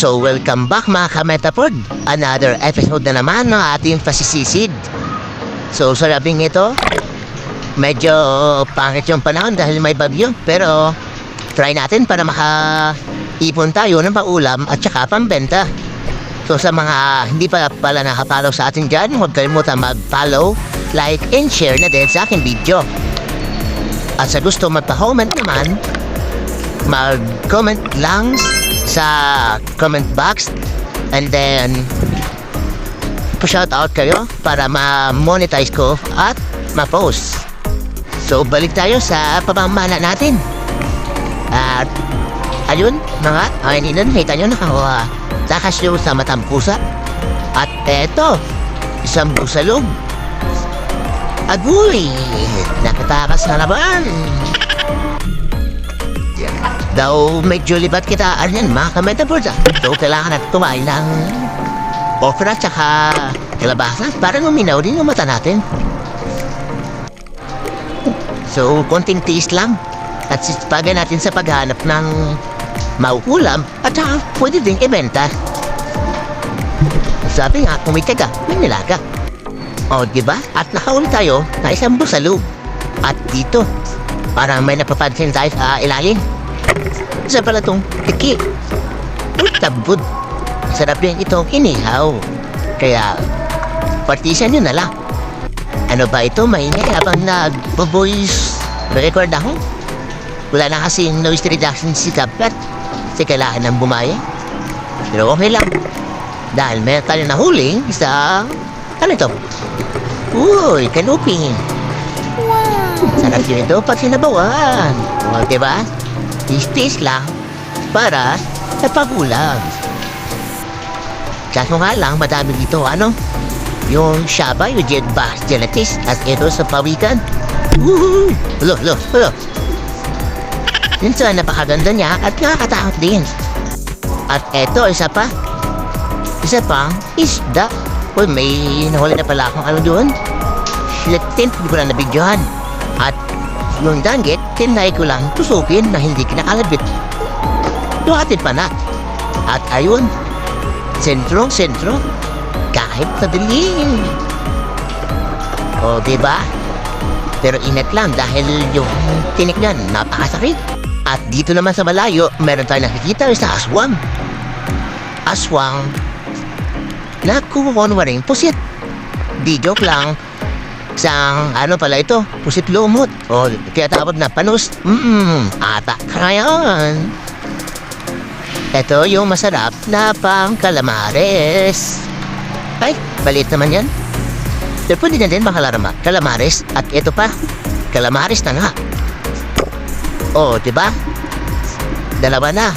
So welcome back mga kametapod. Another episode na naman ng ating pasisisid. So sa labing ito, medyo pangit yung panahon dahil may bagyo. Pero try natin para makaipon tayo ng paulam at saka pambenta. So sa mga hindi pa pala nakapollow sa atin dyan, huwag kalimutan mag-follow, like, and share na din sa aking video. At sa gusto magpa-comment naman, mag-comment lang sa comment box and then shout out kayo para ma-monetize ko at ma-post. So balik tayo sa pamamana natin. At ayun mga ayun, kita nyo nakakuha takas nyo sa matampusa. At eto, isang busalog. Agoy, nakatakas na naman. Daw medyo libat kita yan mga kametapod. So kailangan natin kumain ng okra tsaka kalabasa para uminaw din yung mata natin. So konting tiis lang at sispagan natin sa paghanap ng mauulam at saka pwede din ibenta. Sabi nga kung may tiyaga, may nilaga. O diba? At nakaulit tayo na isang busalog. At dito parang may napapansin tayo sa ilalim. Isa pala itong tiki. Tabud. Sarap din itong inihaw. Kaya, partisan nyo na lang. Ano ba ito? Maingay habang nag-voice record ako. Wala na kasing noise reduction si Kaplat. Kasi kailangan ng bumaya. Pero okay lang. Dahil may tayo nahuling sa... Ano ito? Uy, kanupin. Sarap yun ito pag sinabawan. O, diba? Tiis lang para sa pagulang. Kaso nga lang, madami dito, ano? Yung shaba, yung gelatis, at ito sa pawikan. Woohoo! Hulo. Minsan, napakaganda niya at nakakatakot din. At ito, isa pa. Isa pang isda. Uy, may nahuli na pala akong ano doon. Latent, hindi ko na nabidyohan. At yung danggit, tinay ko lang tusukin na hindi kinakalabit. Duhatin pa na. At ayun, sentro, kahit madilim. O, diba? Pero ingat lang dahil yung tinik niyan, napakasakit. At dito naman sa malayo, meron tayo nakikita sa aswang. Aswang na kumukuha rin pusit. Di joke lang. Isang ano pala ito, pusit lumot. O kaya tawag na panus. Ata ka yan. Ito yung masarap na pang calamares. Ay, balit naman yan. Pero pwede na din mga calamares. At ito pa, calamares na nga. O, diba? Dalawa na.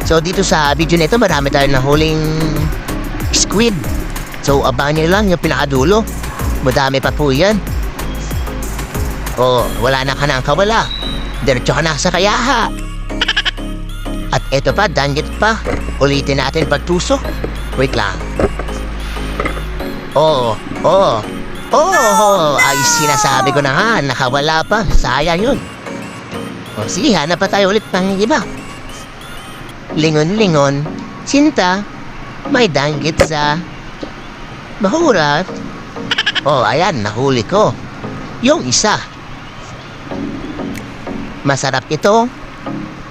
So dito sa video na ito, marami tayong nahuling squid. So abangan nyo lang yung pinakadulo. Madami pa po yan. O, wala na ka na ang kawala. Diretso ka na sa kayaha. At eto pa, danggit pa. Ulitin natin pagtusok. Wait lang. Ay sinasabi ko na nga, nakawala pa. Sayang yun. O sige, hanap pa tayo ulit pang iba. Lingon, sinta, may danggit sa mahurat. Oh, ayan, nahuli ko. Yung isa. Masarap ito.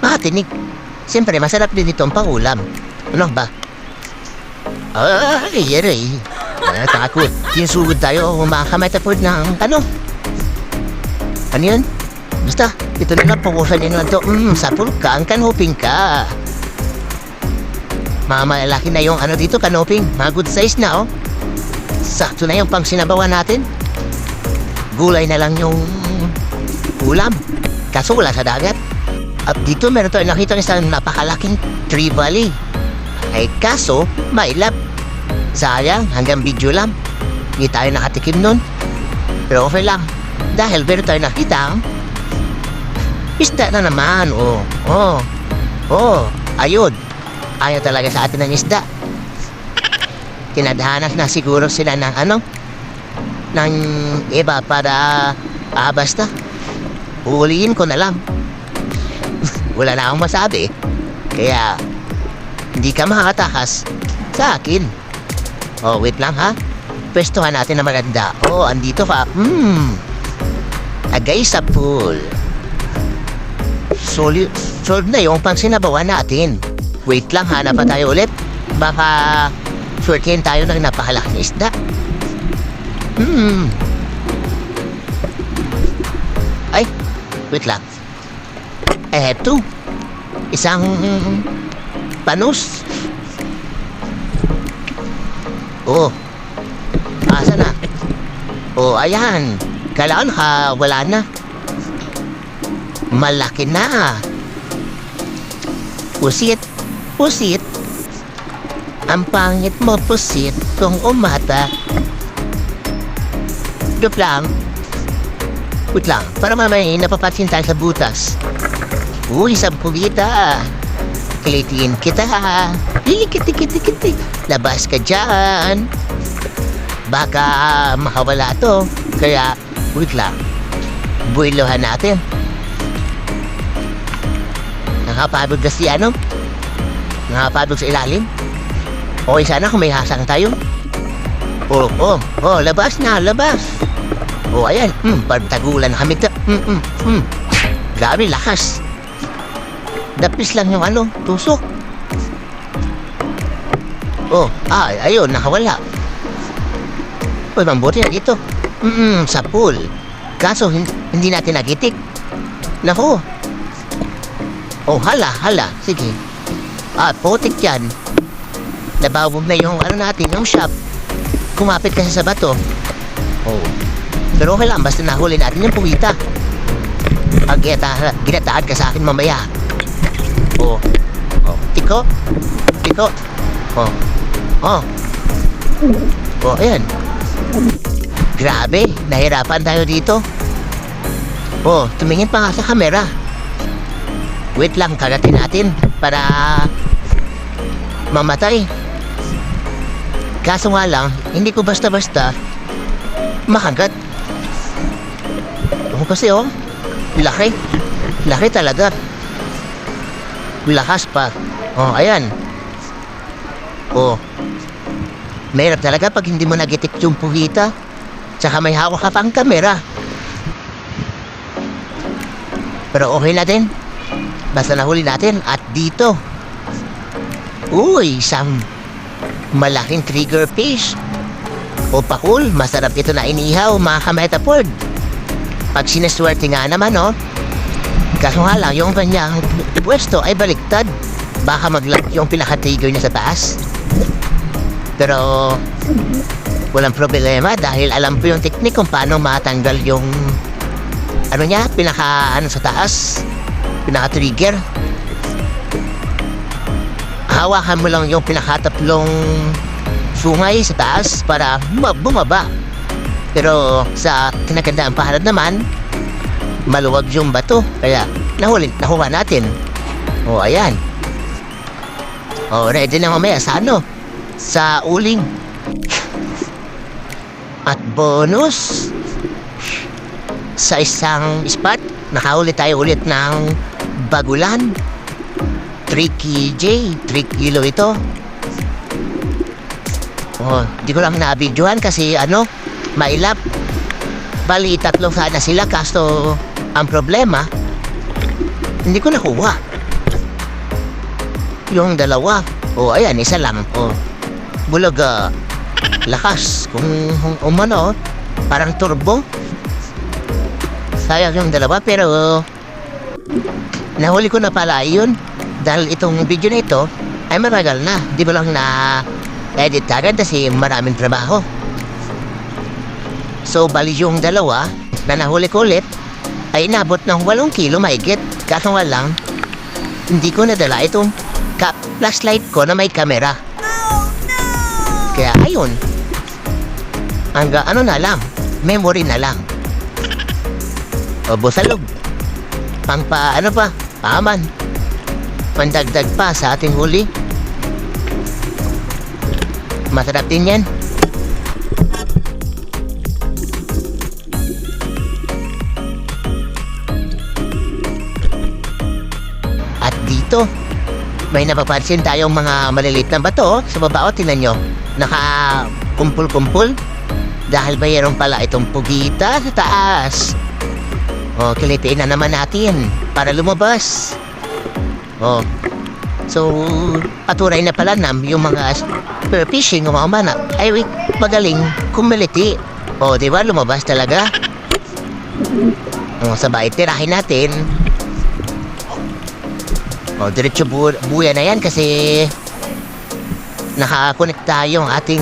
Matinig. Siyempre, masarap din itong pangulam. Ano ba? Ay, yari. Takot. Sinsugod tayo makametapod ng ano? Ano yun? Basta, ito na lang, pukusan nyo na ito. Sapul ka, ang kanuping ka. Mga malalaki na yung ano dito, kanuping. Mga good size na, oh. Sakto na yung pang sinabawan natin. Gulay na lang yung ulam. Kaso wala sa dagat. At dito meron tayo nakita isang napakalaking tree valley. Ay kaso, mailap. Sayang, hanggang video lang. Hindi tayo nakatikim nun. Pero okay lang. Dahil meron tayo nakita isda na naman. Ayun. Ayaw talaga sa atin ng isda. Tinadhanas na siguro sila ng ng iba para basta uuliin ko na lang. Wala na akong masabi. Kaya hindi ka makakatakas sa akin. Oh, wait lang ha. Pwestuhan natin na maganda. Oh, andito pa. Agay sa pool. Solve na yung pangsinabawan natin. Wait lang, hanap pa tayo ulit. Baka shortkin tayo ng napakalaking isda. Ay, wait lang. Eto, isang panus. Oh, asa na? Oh, ayan. Kailangan wala na. Malaki na. Pusit. Ang pangit mo, pusit, kung umata. Dup lang. Wait lang, para mamay napapansin tayo sa butas. Uy, sampulita. Kilitin kita. Kiti. Labas ka dyan. Baka makawala to. Kaya, wait lang. Builohan natin. Nakapagod na si ano? Nakapagod sa ilalim? Okay sana kung may hasang tayo. Oh, labas na, labas. Oh, ayan. Pagtagulan kami ta. Grabe, lakas. Dapis lang yung ano, tusok. Oh, ayun, nakawala. Uy, mambuti na dito. Sa pool. Kaso, hindi natin nagitik. Naku. Oh, hala. Sige. Putik yan. Nabawog na yung ano natin, yung shop. Kumapit kasi sa bato. Oh. Pero okay lang, basta nahuli natin yung puwita. Pag ginataan ka sa akin mamaya. Oh. Tiko. Oh, ayan. Grabe, nahirapan tayo dito. Oh, tumingin pa nga sa kamera. Wait lang, kagatin natin para mamatay. Kaso nga lang, hindi ko basta-basta makagat. Kasi laki. Laki talaga. Lakas pa. Oh, ayan. Oh. Mahirap talaga pag hindi mo nagitik yung puwita. Tsaka may hawak ka pang kamera. Pero okay na din. Basta nahuli natin at dito. Uy, isang malaking trigger fish. O pakul, masarap ito na inihaw, mga kametapod. Pag sinaswerte nga naman, kaso nga lang, yung kanyang pwesto ay baliktad. Baka mag-lock yung pinaka-trigger niya sa taas. Pero walang problema dahil alam ko yung technique kung paano matanggal yung pinaka sa taas. Pinaka-trigger. Hawakan mo lang yung pinakatatlong sungay sa taas para bumaba. Pero sa kinagandaan palad naman, maluwag yung bato. Kaya nakuha natin. O, ayan. O, ready na mamaya sa sa uling. At bonus, sa isang spot, nakahuli tayo ulit ng bagulan. 3 kilo ito. Oh, di ko lang na-videohan kasi mailap. Bali, 3 sana sila kaso ang problema, hindi ko nakuha. Yung 2. Oh, ayan, isa lang. Oh, bulag, lakas. Kung parang turbo. Sayang yung 2 pero nahuli ko na pala yun. Dahil itong video na ito ay maragal na. Di ba lang na edit agad kasi maraming trabaho. So, bali yung 2 na nahuli ko ulit ay inabot ng 8 kilo mahigit. Kaso nga lang, hindi ko nadala itong flashlight ko na may kamera. Kaya ayun, hanggang na lang, memory na lang. O busalog. Paaman. Pandagdag pa sa ating huli. Masarap din yan. At dito, may napapansin tayong mga maliliit na bato sa baba. O, tingnan nyo. Naka-kumpul-kumpul. Dahil mayroon pala itong pugita sa taas. O, kilitiin na naman natin para lumabas. O, so, patunay na pala yung mga spearfishing o mga umana ay magaling kumiliti. O, di ba? Lumabas talaga. O, sabay, tirahin natin. O, diretso buya na yan kasi nakakonekta yung ating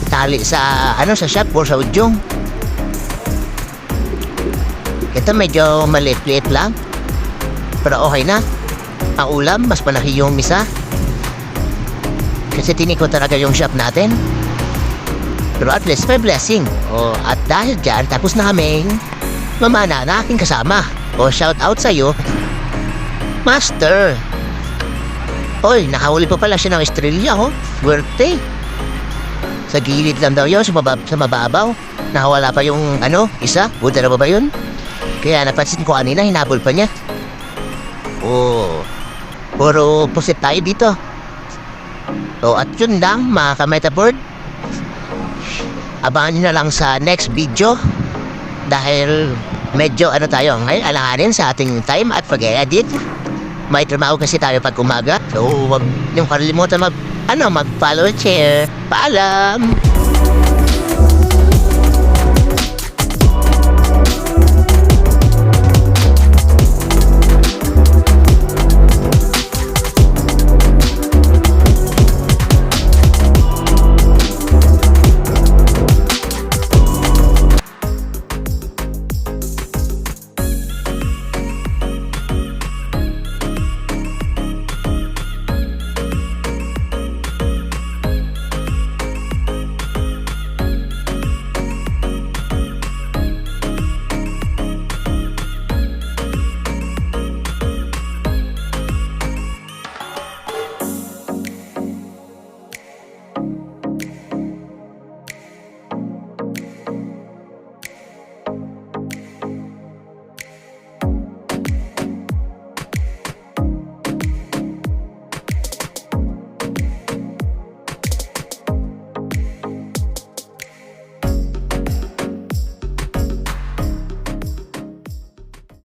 tali sa, sa shop or sa udyong. Ito medyo maliit-liit lang. Pero okay na. Ang ulam, mas malaki yung misa. Kasi tiniko talaga yung shop natin. Pero at least may blessing. O, at dahil dyan, tapos na kaming mamana na aking kasama. O, shout out sa'yo, Master. Oy, nakahuli pa pala siya ng estrella, oh. Swerte. Sa gilid lang daw yun, sa mababaw. Nakawala pa yung, isa. Buta na ba yun? Kaya napansin ko kanina, hinabol pa niya. Oh, puro pusit tayo dito. So, at yun lang, mga ka-Metaboard. Abangan nyo na lang sa next video. Dahil medyo tayo ngayon, alanganin sa ating time at pag-edit. May trabaho kasi tayo pag umaga. So, huwag niyong kalimutan mag-follow at share. Paalam!